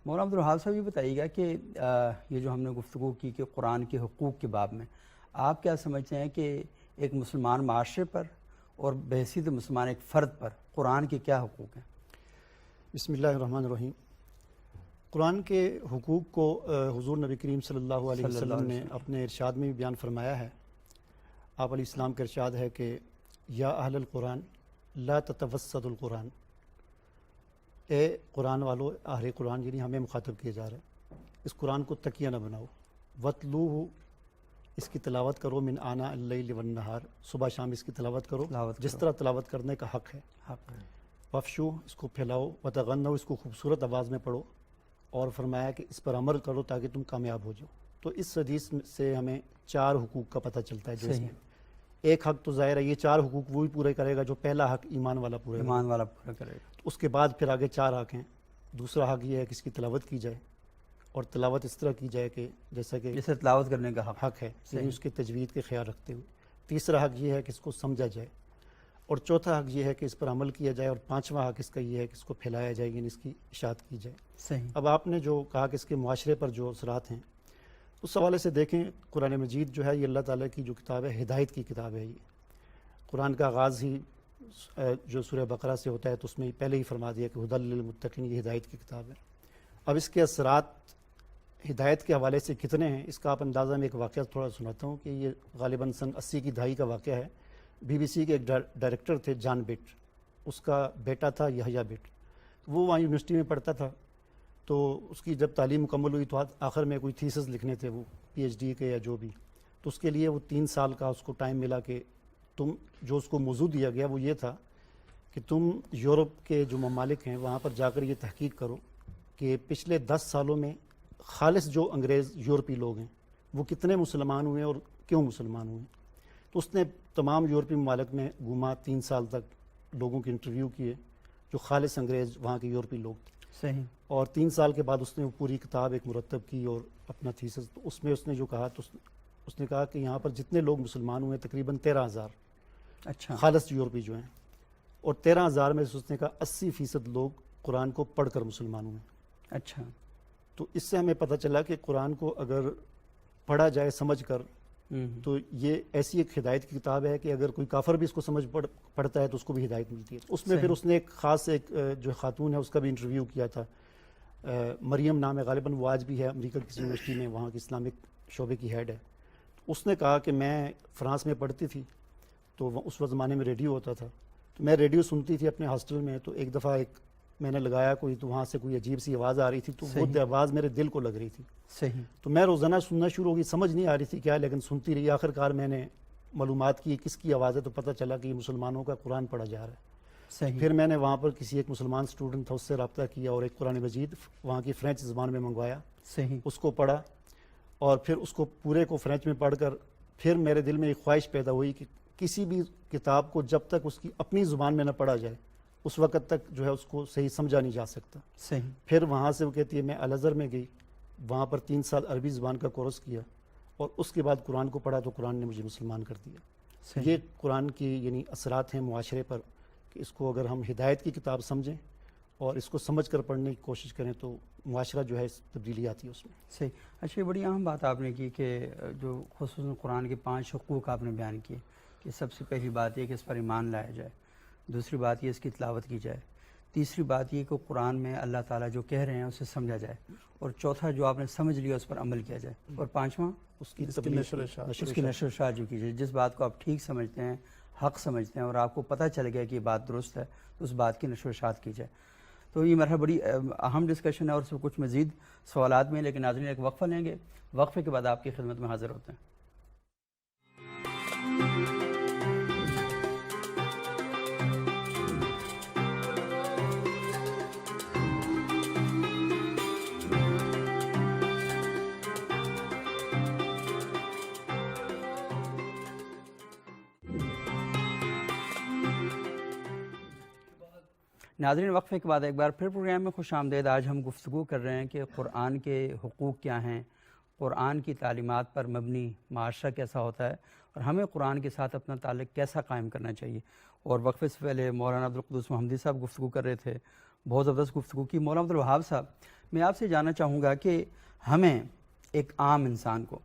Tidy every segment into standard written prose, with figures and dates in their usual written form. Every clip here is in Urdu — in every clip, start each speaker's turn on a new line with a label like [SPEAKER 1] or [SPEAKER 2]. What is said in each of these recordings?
[SPEAKER 1] مولانا عبدالوہاب صاحب یہ بتائیے گا کہ یہ جو ہم نے گفتگو کی کہ قرآن کے حقوق کے باب میں آپ کیا سمجھتے ہیں کہ ایک مسلمان معاشرے پر اور بحیثیت مسلمان ایک فرد پر قرآن کے کیا حقوق ہیں؟
[SPEAKER 2] بسم اللہ الرحمن الرحیم۔ قرآن کے حقوق کو حضور نبی کریم صلی اللہ علیہ وسلم نے اپنے ارشاد میں بھی بیان فرمایا ہے۔ آپ علیہ السلام کا ارشاد ہے کہ یا اہل القرآن لا تتوسط القرآن، اے قرآن والو، اہل قرآن یعنی ہمیں مخاطب کیا جا رہا ہے، اس قرآن کو تکیہ نہ بناؤ، وَاتْلُوهُ، اس کی تلاوت کرو، من آناء اللیل والنہار، صبح شام اس کی تلاوت کرو جس طرح تلاوت کرنے کا حق ہے، وفشو، اس کو پھیلاؤ، وتغنو، اس کو خوبصورت آواز میں پڑھو، اور فرمایا کہ اس پر عمل کرو تاکہ تم کامیاب ہو جاؤ۔ تو اس حدیث سے ہمیں 4 حقوق کا پتہ چلتا ہے جو اس میں ایک حق تو ظاہر ہے یہ 4 حقوق وہی پورے کرے گا جو پہلا حق ایمان والا پورا
[SPEAKER 1] کرے گا۔
[SPEAKER 2] اس کے بعد پھر آگے 4 حق ہیں۔ دوسرا حق یہ ہے کہ اس کی تلاوت کی جائے، اور تلاوت اس طرح کی جائے کہ جیسا کہ
[SPEAKER 1] جیسے تلاوت کرنے کا حق
[SPEAKER 2] ہے، یعنی اس کے تجوید کے خیال رکھتے ہوئے۔ تیسرا حق یہ ہے کہ اس کو سمجھا جائے، اور چوتھا حق یہ ہے کہ اس پر عمل کیا جائے، اور 5واں حق اس کا یہ ہے کہ اس کو پھیلایا جائے، یعنی اس کی اشاعت کی جائے۔
[SPEAKER 1] صحیح۔
[SPEAKER 2] اب آپ نے جو کہا کہ اس کے معاشرے پر جو اثرات ہیں، اس حوالے سے دیکھیں قرآن مجید جو ہے یہ اللہ تعالیٰ کی جو کتاب ہے ہدایت کی کتاب ہے۔ یہ قرآن کا آغاز ہی جو سورہ بقرہ سے ہوتا ہے تو اس میں پہلے ہی فرما دیا کہ ھدی للمتقین، یہ ہدایت کی کتاب ہے۔ اب اس کے اثرات ہدایت کے حوالے سے کتنے ہیں اس کا آپ اندازہ میں ایک واقعہ تھوڑا سناتا ہوں کہ یہ غالباً سن 80 کی دہائی کا واقعہ ہے۔ BBC کے ایک ڈائریکٹر تھے جان بٹ، اس کا بیٹا تھا یحییٰ بٹ، وہ وہاں یونیورسٹی میں پڑھتا تھا۔ تو اس کی جب تعلیم مکمل ہوئی تو آخر میں کوئی تھیسس لکھنے تھے، وہ PhD کے یا جو بھی، تو اس کے لیے وہ 3 سال کا اس کو ٹائم ملا کہ تم جو اس کو موضوع دیا گیا وہ یہ تھا کہ تم یورپ کے جو ممالک ہیں وہاں پر جا کر یہ تحقیق کرو کہ پچھلے 10 سالوں میں خالص جو انگریز یورپی لوگ ہیں وہ کتنے مسلمان ہوئے اور کیوں مسلمان ہوئے۔ تو اس نے تمام یورپی ممالک میں گھوما، 3 سال تک لوگوں کے انٹرویو کیے جو خالص انگریز وہاں کے یورپی لوگ تھے۔
[SPEAKER 1] صحیح۔ اور
[SPEAKER 2] 3 سال کے بعد اس نے وہ پوری کتاب ایک مرتب کی اور اپنا تھیسس، تو اس میں اس نے جو کہا تو اس نے کہا کہ یہاں پر جتنے لوگ مسلمان ہوئے تقریباً 13,000
[SPEAKER 1] اچھا
[SPEAKER 2] خالص یورپی جو ہیں، اور 13,000 میں سے اس نے کہا 80% لوگ قرآن کو پڑھ کر مسلمان ہوئے۔
[SPEAKER 1] اچھا، تو
[SPEAKER 2] اس سے ہمیں پتہ چلا کہ قرآن کو اگر پڑھا جائے سمجھ کر تو یہ ایسی ایک ہدایت کی کتاب ہے کہ اگر کوئی کافر بھی اس کو سمجھ پڑھتا ہے تو اس کو بھی ہدایت ملتی ہے۔ اس میں پھر اس نے ایک خاص ایک جو خاتون ہے اس کا بھی انٹرویو کیا تھا، مریم نام ہے، غالباً وہ آج بھی ہے امریکہ کی یونیورسٹی میں، وہاں کی اسلامک شعبے کی ہیڈ ہے۔ اس نے کہا کہ میں فرانس میں پڑھتی تھی تو اس وقت زمانے میں ریڈیو ہوتا تھا، تو میں ریڈیو سنتی تھی اپنے ہاسٹل میں، تو ایک دفعہ میں نے لگایا کوئی، تو وہاں سے کوئی عجیب سی آواز آ رہی تھی، تو وہ آواز میرے دل کو لگ رہی تھی۔
[SPEAKER 1] صحیح۔
[SPEAKER 2] تو میں روزانہ سننا شروع ہو گئی، سمجھ نہیں آ رہی تھی کیا، لیکن سنتی رہی۔ آخر کار میں نے معلومات کی کس کی آواز ہے تو پتہ چلا کہ یہ مسلمانوں کا قرآن پڑھا جا رہا ہے۔
[SPEAKER 1] صحیح۔
[SPEAKER 2] پھر میں نے وہاں پر کسی ایک مسلمان اسٹوڈنٹ تھا، اس سے رابطہ کیا اور ایک قرآن مجید وہاں کی فرینچ زبان میں منگوایا۔
[SPEAKER 1] صحیح۔
[SPEAKER 2] اس کو پڑھا، اور پھر اس کو پورے کو فرینچ میں پڑھ کر پھر میرے دل میں ایک خواہش پیدا ہوئی کہ کسی بھی کتاب کو جب تک اس کی اپنی زبان میں نہ پڑھا جائے اس وقت تک جو ہے اس کو صحیح سمجھا نہیں جا سکتا۔
[SPEAKER 1] صحیح۔
[SPEAKER 2] پھر وہاں سے وہ کہتی ہے میں الازہر میں گئی، وہاں پر 3 سال عربی زبان کا کورس کیا، اور اس کے بعد قرآن کو پڑھا تو قرآن نے مجھے مسلمان کر دیا۔ یہ قرآن کی یعنی اثرات ہیں معاشرے پر کہ اس کو اگر ہم ہدایت کی کتاب سمجھیں اور اس کو سمجھ کر پڑھنے کی کوشش کریں تو معاشرہ جو ہے تبدیلی آتی ہے اس میں۔
[SPEAKER 1] صحیح۔ اچھا، یہ بڑی اہم بات آپ نے کی کہ جو خصوصاً قرآن کے 5 حقوق آپ نے بیان کیے کہ سب سے پہلی بات یہ کہ اس پر ایمان لایا جائے، دوسری بات یہ اس کی تلاوت کی جائے، تیسری بات یہ کہ قرآن میں اللہ تعالیٰ جو کہہ رہے ہیں اسے سمجھا جائے، اور چوتھا جو آپ نے سمجھ لیا اس پر عمل کیا جائے، اور 5واں اس کی نشر و اشاعت جو کی جائے۔ جس بات کو آپ ٹھیک سمجھتے ہیں، حق سمجھتے ہیں، اور آپ کو پتہ چل گیا کہ یہ بات درست ہے تو اس بات کی نشر و اشاعت کی جائے۔ تو یہ مرحلہ بڑی اہم ڈسکشن ہے اور اس میں کچھ مزید سوالات میں، لیکن ناظرین ایک وقفہ لیں گے، وقفے کے بعد آپ کی خدمت میں حاضر ہوتے ہیں۔ ناظرین وقفے کے بعد ایک بار پھر پروگرام میں خوش آمدید۔ آج ہم گفتگو کر رہے ہیں کہ قرآن کے حقوق کیا ہیں، قرآن کی تعلیمات پر مبنی معاشرہ کیسا ہوتا ہے، اور ہمیں قرآن کے ساتھ اپنا تعلق کیسا قائم کرنا چاہیے۔ اور وقفے سے پہلے مولانا عبدالقدوس محمدی صاحب گفتگو کر رہے تھے، بہت زبردست گفتگو کی۔ مولانا عبدالوہاب صاحب، میں آپ سے جاننا چاہوں گا کہ ہمیں ایک عام انسان کو،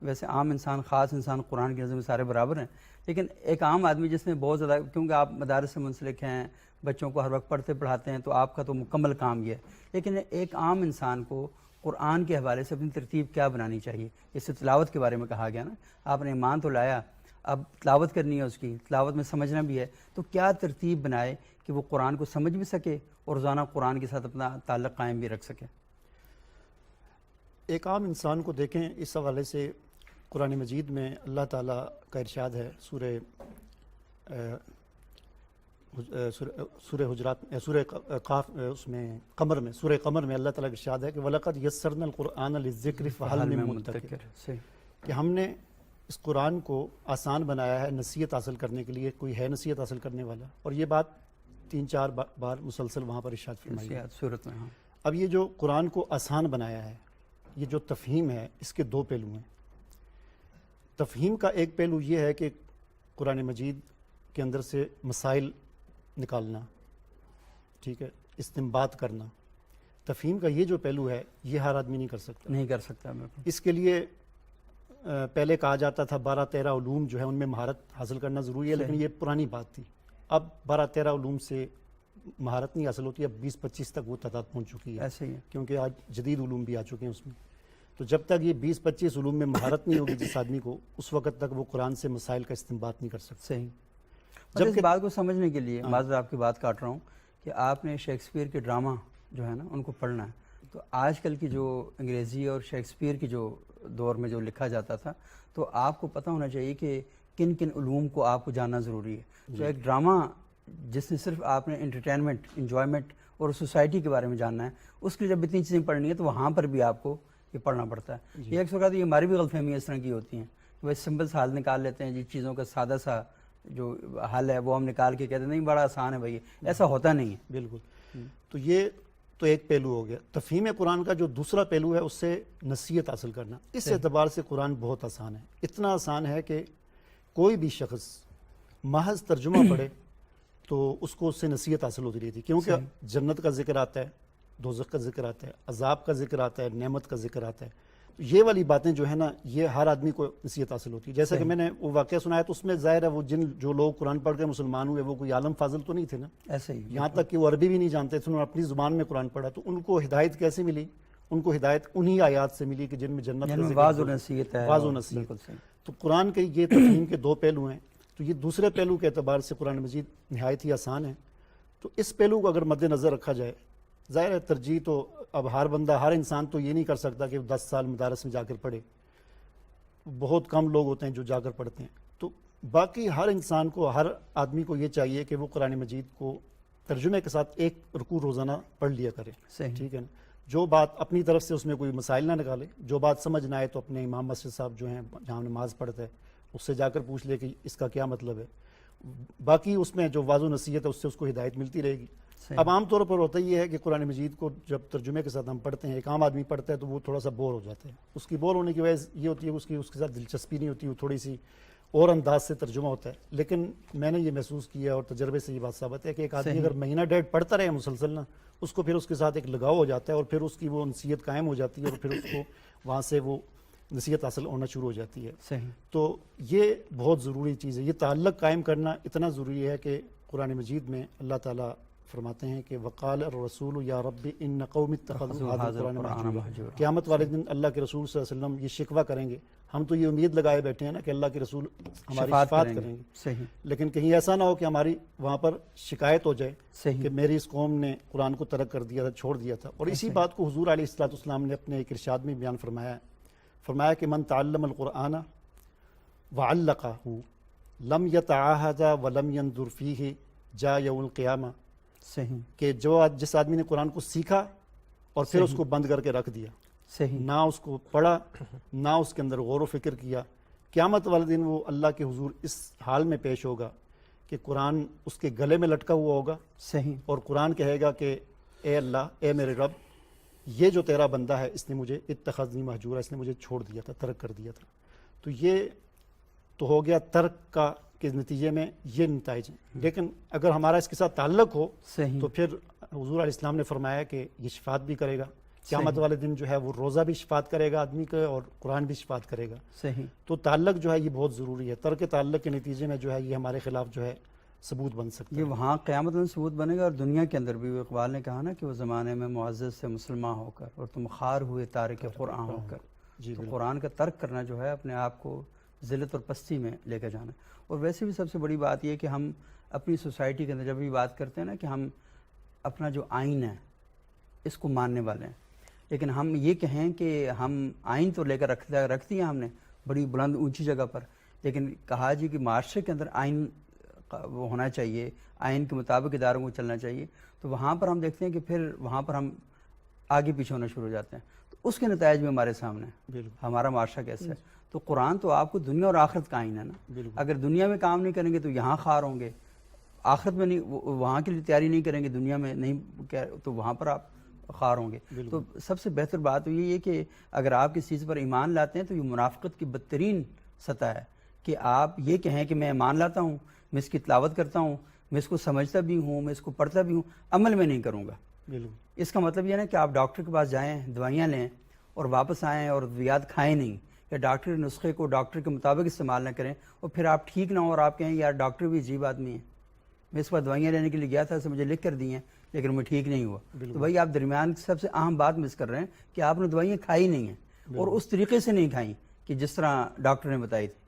[SPEAKER 1] ویسے عام انسان خاص انسان قرآن کی نظر میں سارے برابر ہیں، لیکن ایک عام آدمی جس نے بہت زیادہ، کیونکہ آپ مدارس سے منسلک ہیں، بچوں کو ہر وقت پڑھتے پڑھاتے ہیں، تو آپ کا تو مکمل کام یہ ہے، لیکن ایک عام انسان کو قرآن کے حوالے سے اپنی ترتیب کیا بنانی چاہیے؟ اس سے تلاوت کے بارے میں کہا گیا نا، آپ نے ایمان تو لایا، اب تلاوت کرنی ہے، اس کی تلاوت میں سمجھنا بھی ہے، تو کیا ترتیب بنائے کہ وہ قرآن کو سمجھ بھی سکے اور روزانہ قرآن کے ساتھ اپنا تعلق قائم بھی رکھ سکے؟
[SPEAKER 2] ایک عام انسان کو دیکھیں، اس حوالے سے قرآن مجید میں اللہ تعالیٰ کا ارشاد ہے سورہ حجرات، سورہ قاف، اس میں قمر میں، سورہ قمر میں اللہ تعالیٰ کا ارشاد ہے کہ وَلَقَدْ يَسَّرْنَا الْقُرْآنَ لِلذِّكْرِ فَهَلْ مِن مُدَّكِرٍ،
[SPEAKER 1] صحیح،
[SPEAKER 2] کہ ہم نے اس قرآن کو آسان بنایا ہے نصیحت حاصل کرنے کے لیے، کوئی ہے نصیحت حاصل کرنے والا، اور یہ بات 3-4 بار مسلسل وہاں پر ارشاد فرمائی ہے۔
[SPEAKER 1] صورت میں ہاں،
[SPEAKER 2] اب یہ جو قرآن کو آسان بنایا ہے، یہ جو تفہیم ہے، اس کے 2 پہلو ہیں۔ تفہیم کا ایک پہلو یہ ہے کہ قرآن مجید کے اندر سے مسائل نکالنا، ٹھیک ہے، استنباط کرنا۔ تفہیم کا یہ جو پہلو ہے، یہ ہر آدمی نہیں کر سکتا۔
[SPEAKER 1] نہیں کر سکتا بالکل،
[SPEAKER 2] اس کے لیے پہلے کہا جاتا تھا 12-13 علوم جو ہے ان میں مہارت حاصل کرنا ضروری ہے، لیکن یہ پرانی بات تھی۔ اب 12-13 علوم سے مہارت نہیں حاصل ہوتی، اب 20-25 تک وہ تعداد پہنچ چکی ہے،
[SPEAKER 1] ایسے ہی ہے،
[SPEAKER 2] کیونکہ آج جدید علوم بھی آ چکے ہیں اس میں۔ تو جب تک یہ 20-25 علوم میں مہارت نہیں ہوگی جس آدمی کو، اس وقت تک وہ قرآن سے مسائل کا استنباط نہیں کر سکتا۔
[SPEAKER 1] صحیح۔ جب اس بات کو سمجھنے کے لیے معذرت آپ کی بات کاٹ رہا ہوں کہ آپ نے شیکسپیئر کے ڈرامہ جو ہے نا ان کو پڑھنا ہے، تو آج کل کی جو انگریزی اور شیکسپیئر کی جو دور میں جو لکھا جاتا تھا، تو آپ کو پتہ ہونا چاہیے کہ کن کن علوم کو آپ کو جاننا ضروری ہے۔ تو ایک ڈرامہ جس نے صرف آپ نے انٹرٹینمنٹ، انجوائمنٹ اور سوسائٹی کے بارے میں جاننا ہے، اس کی جب اتنی چیزیں پڑھنی ہے تو وہاں پر بھی آپ کو یہ پڑھنا پڑتا ہے۔ یہ ایک وقت یہ ہماری بھی غلط فہمیاں اس طرح کی ہوتی ہیں کہ وہ سمپل سا حل نکال لیتے ہیں، جی چیزوں کا سادہ سا جو حل ہے وہ ہم نکال کے کہتے ہیں نہیں بڑا آسان ہے بھائی، ایسا ہوتا نہیں ہے۔
[SPEAKER 2] بالکل۔ تو یہ تو ایک پہلو ہو گیا۔ تفہیم قرآن کا جو دوسرا پہلو ہے، اس سے نصیحت حاصل کرنا۔ اس اعتبار سے قرآن بہت آسان ہے، اتنا آسان ہے کہ کوئی بھی شخص محض ترجمہ پڑھے تو اس کو اس سے نصیحت حاصل ہوتی رہتی، کیونکہ جنت کا ذکر آتا ہے، دوزخ کا ذکر آتا ہے، عذاب کا ذکر آتا ہے، نعمت کا ذکر آتا ہے۔ یہ والی باتیں جو ہے نا، یہ ہر آدمی کو نصیحت حاصل ہوتی ہے۔ جیسا کہ میں نے وہ واقعہ سنایا، تو اس میں ظاہر ہے وہ جو لوگ قرآن پڑھ کے مسلمان ہوئے، وہ کوئی عالم فاضل تو نہیں تھے نا،
[SPEAKER 1] ایسے ہی
[SPEAKER 2] یہاں تک کہ وہ عربی بھی نہیں جانتے تھے، انہوں نے اپنی زبان میں قرآن پڑھا، تو ان کو ہدایت کیسے ملی؟ ان کو ہدایت انہی آیات سے ملی کہ جن میں جنت کا ذکر،
[SPEAKER 1] واضح و نصیحت ہے،
[SPEAKER 2] واضح و نصیحت۔
[SPEAKER 1] بالکل صحیح۔
[SPEAKER 2] تو قرآن کے یہ تفہیم کے 2 پہلو ہیں، تو یہ دوسرے پہلو کے اعتبار سے قرآن مجید نہایت ہی آسان ہے۔ تو اس پہلو کو اگر مد نظر رکھا جائے، ظاہر ہے ترجیح تو اب ہر بندہ، ہر انسان تو یہ نہیں کر سکتا کہ 10 سال مدارس میں جا کر پڑھے، بہت کم لوگ ہوتے ہیں جو جا کر پڑھتے ہیں۔ تو باقی ہر انسان کو، ہر آدمی کو یہ چاہیے کہ وہ قرآن مجید کو ترجمے کے ساتھ ایک رکوع روزانہ پڑھ لیا کرے،
[SPEAKER 1] صحیح،
[SPEAKER 2] ٹھیک ہے نا؟ جو بات اپنی طرف سے اس میں کوئی مسائل نہ نکالے، جو بات سمجھ نہ آئے تو اپنے امام مسجد صاحب جو ہیں جہاں نماز پڑھتا ہے اس سے جا کر پوچھ لے کہ اس کا کیا مطلب ہے۔ باقی اس میں جو واضح نصیحت ہے اس سے اس کو ہدایت ملتی رہے گی۔
[SPEAKER 1] صحیح۔
[SPEAKER 2] اب عام طور پر ہوتا یہ ہے کہ قرآن مجید کو جب ترجمے کے ساتھ ہم پڑھتے ہیں، ایک عام آدمی پڑھتا ہے تو وہ تھوڑا سا بور ہو جاتا ہے۔ اس کی بور ہونے کی وجہ یہ ہوتی ہے کہ اس کے ساتھ دلچسپی نہیں ہوتی، وہ تھوڑی سی اور انداز سے ترجمہ ہوتا ہے۔ لیکن میں نے یہ محسوس کیا اور تجربے سے یہ بات ثابت ہے کہ ایک آدمی اگر مہینہ ڈیڑھ پڑھتا رہے مسلسل نا، اس کو پھر اس کے ساتھ ایک لگاؤ ہو جاتا ہے، اور پھر اس کی وہ نصیحت قائم ہو جاتی ہے، اور پھر اس کو وہاں سے وہ نصیحت حاصل ہونا شروع ہو جاتی ہے۔
[SPEAKER 1] صحیح۔
[SPEAKER 2] تو یہ بہت ضروری چیز ہے، یہ تعلق قائم کرنا اتنا ضروری ہے کہ قرآن مجید میں اللہ تعالیٰ فرماتے ہیں کہ وقال الرسول یا رب ان قوم اتخذوا هذا القرآن مہجورا۔ قیامت والے دن اللہ کے رسول صلی اللہ علیہ وسلم یہ شکوہ کریں گے، ہم تو یہ امید لگائے بیٹھے ہیں نا کہ اللہ کے رسول ہماری شفاعت کریں گے،
[SPEAKER 1] صحیح،
[SPEAKER 2] لیکن کہیں ایسا نہ ہو کہ ہماری وہاں پر شکایت ہو جائے
[SPEAKER 1] صحیح،
[SPEAKER 2] کہ میری اس قوم نے قرآن کو ترک کر دیا تھا، چھوڑ دیا تھا۔ اور اسی بات کو حضور علیہ الصلوۃ والسلام نے اپنے ایک ارشاد میں بیان فرمایا کہ من تعلم القرآن وعلقہ لم یتعاہد ولم ینظر فیہ جاء یوم القیامہ،
[SPEAKER 1] صحیح،
[SPEAKER 2] کہ جس آدمی نے قرآن کو سیکھا اور پھر اس کو بند کر کے رکھ دیا،
[SPEAKER 1] صحیح،
[SPEAKER 2] نہ اس کو پڑھا، نہ اس کے اندر غور و فکر کیا، قیامت والے دن وہ اللہ کے حضور اس حال میں پیش ہوگا کہ قرآن اس کے گلے میں لٹکا ہوا ہوگا،
[SPEAKER 1] صحیح،
[SPEAKER 2] اور قرآن کہے گا کہ اے اللہ، اے میرے رب، یہ جو تیرا بندہ ہے اس نے مجھے اتخذنی مہجورا، اس نے مجھے چھوڑ دیا تھا، ترک کر دیا تھا۔ تو یہ تو ہو گیا ترک کا کے نتیجے میں یہ نتائج ہیں۔ لیکن اگر ہمارا اس کے ساتھ تعلق ہو
[SPEAKER 1] صحیح،
[SPEAKER 2] تو پھر حضور علیہ السلام نے فرمایا کہ یہ شفاعت بھی کرے گا، قیامت والے دن جو ہے وہ روزہ بھی شفاعت کرے گا آدمی کا اور قرآن بھی شفاعت کرے گا.
[SPEAKER 1] صحیح.
[SPEAKER 2] تو تعلق جو ہے یہ بہت ضروری ہے. ترک تعلق کے نتیجے میں جو ہے یہ ہمارے خلاف جو ہے ثبوت بن سکتا ہے.
[SPEAKER 1] یہ وہاں قیامت میں ثبوت بنے گا اور دنیا کے اندر بھی. اقبال نے کہا نا کہ وہ زمانے میں معزز سے مسلمان ہو کر اور تم خار ہوئے تارک قرآن ہو کر.
[SPEAKER 2] جی
[SPEAKER 1] تو قرآن کا ترک کرنا جو ہے اپنے آپ کو ذلت اور پستی میں لے کر جانا. اور ویسے بھی سب سے بڑی بات یہ کہ ہم اپنی سوسائٹی کے اندر جب بھی بات کرتے ہیں نا کہ ہم اپنا جو آئین ہے اس کو ماننے والے ہیں, لیکن ہم یہ کہیں کہ ہم آئین تو لے کر رکھ دیا ہم نے بڑی بلند اونچی جگہ پر, لیکن کہا جی کہ معاشرے کے اندر آئین وہ ہونا چاہیے, آئین کے مطابق اداروں کو چلنا چاہیے. تو وہاں پر ہم دیکھتے ہیں کہ پھر وہاں پر ہم آگے پیچھے ہونا شروع ہو جاتے ہیں. تو اس کے نتائج بھی ہمارے سامنے ہیں, ہمارا معاشرہ کیسا ہے. تو قرآن تو آپ کو دنیا اور آخرت کا آئین ہے نا. اگر دنیا میں کام نہیں کریں گے تو یہاں خار ہوں گے, آخرت میں نہیں, وہاں کے لیے تیاری نہیں کریں گے, دنیا میں نہیں تو وہاں پر آپ خار ہوں گے. تو سب سے بہتر بات تو یہ ہے کہ اگر آپ کسی چیز پر ایمان لاتے ہیں تو یہ منافقت کی بدترین سطح ہے کہ آپ یہ کہیں کہ میں ایمان لاتا ہوں, میں اس کی تلاوت کرتا ہوں, میں اس کو سمجھتا بھی ہوں, میں اس کو پڑھتا بھی ہوں, عمل میں نہیں کروں گا. اس کا مطلب یہ ہے نا کہ آپ ڈاکٹر کے پاس جائیں, دوائیاں لیں اور واپس آئیں اور ادویات کھائیں نہیں, یا ڈاکٹر کے نسخے کو ڈاکٹر کے مطابق استعمال نہ کریں اور پھر آپ ٹھیک نہ ہو اور آپ کہیں یار ڈاکٹر بھی عجیب آدمی ہے, میں اس پر دوائیاں لینے کے لیے گیا تھا, اسے مجھے لکھ کر دی ہیں لیکن میں ٹھیک نہیں ہوا. تو بھائی آپ درمیان سب سے اہم بات مس کر رہے ہیں کہ آپ نے دوائیاں کھائی نہیں ہیں اور اس طریقے سے نہیں کھائیں کہ جس طرح ڈاکٹر نے بتائی تھی.